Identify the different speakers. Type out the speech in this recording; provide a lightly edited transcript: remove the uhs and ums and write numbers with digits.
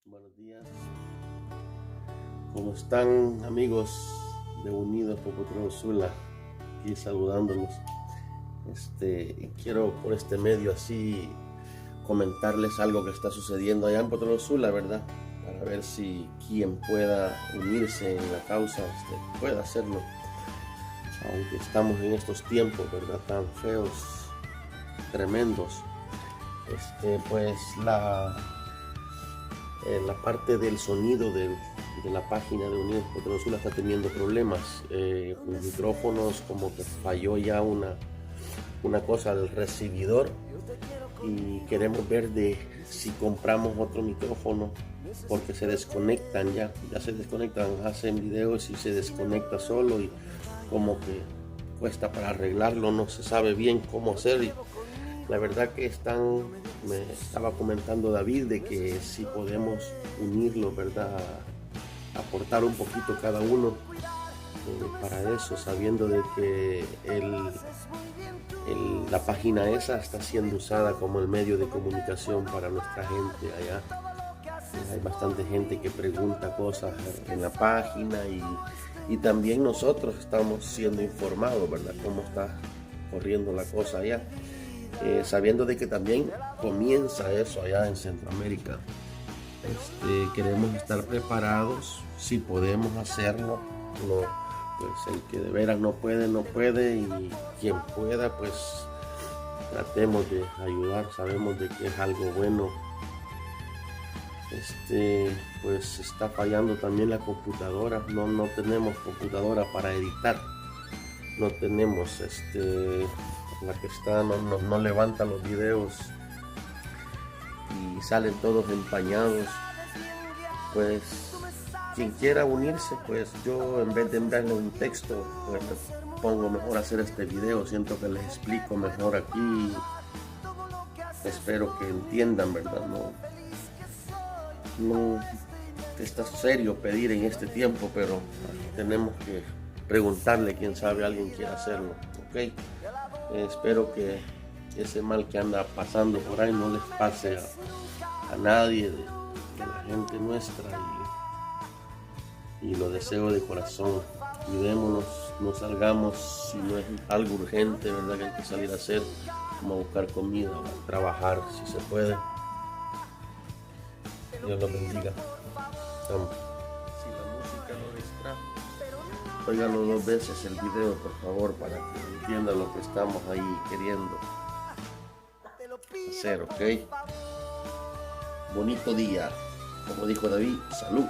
Speaker 1: Buenos días, ¿cómo están amigos de Unidos por Potrero Sula? Aquí saludándolos. Quiero por este medio así comentarles algo que está sucediendo allá en Potrero Sula, ¿verdad? Para ver si quien pueda unirse en la causa pueda hacerlo. Aunque estamos en estos tiempos, ¿verdad? Tan feos, tremendos. Pues la parte del sonido de la página de Unidos por Potrero Sula está teniendo problemas. Los micrófonos, como que falló ya una cosa del recibidor, y queremos ver de si compramos otro micrófono, porque se desconectan ya se desconectan, hacen videos y se desconecta solo, y como que cuesta para arreglarlo, no se sabe bien cómo hacer. Y la verdad que me estaba comentando David de que si podemos unirlo, ¿verdad? Aportar un poquito cada uno para eso, sabiendo de que la página esa está siendo usada como el medio de comunicación para nuestra gente allá. Hay bastante gente que pregunta cosas en la página, y también nosotros estamos siendo informados, ¿verdad? Cómo está corriendo la cosa allá. Sabiendo de que también comienza eso allá en Centroamérica. Queremos estar preparados si podemos hacerlo. Pues el que de veras no puede, y quien pueda, pues tratemos de ayudar. Sabemos de que es algo bueno. Pues está fallando también la computadora. No tenemos computadora para editar. No tenemos la que está no levanta los videos y salen todos empañados. Pues quien quiera unirse, pues yo en vez de enviarle un texto, pues me pongo mejor a hacer este video. Siento que les explico mejor aquí. Espero que entiendan, ¿verdad? No está serio pedir en este tiempo, pero tenemos que preguntarle. Quién sabe, alguien quiere hacerlo, ¿ok? Espero que ese mal que anda pasando por ahí no les pase a nadie de la gente nuestra, y lo deseo de corazón. Cuidémonos, no salgamos si no es algo urgente, ¿verdad? Que hay que salir a hacer, como a buscar comida o a trabajar si se puede. Dios los bendiga. Si la música lo distrae, óigalo 2 veces el video, por favor, para que entiendan lo que estamos ahí queriendo hacer, ¿ok? Bonito día. Como dijo David, salud.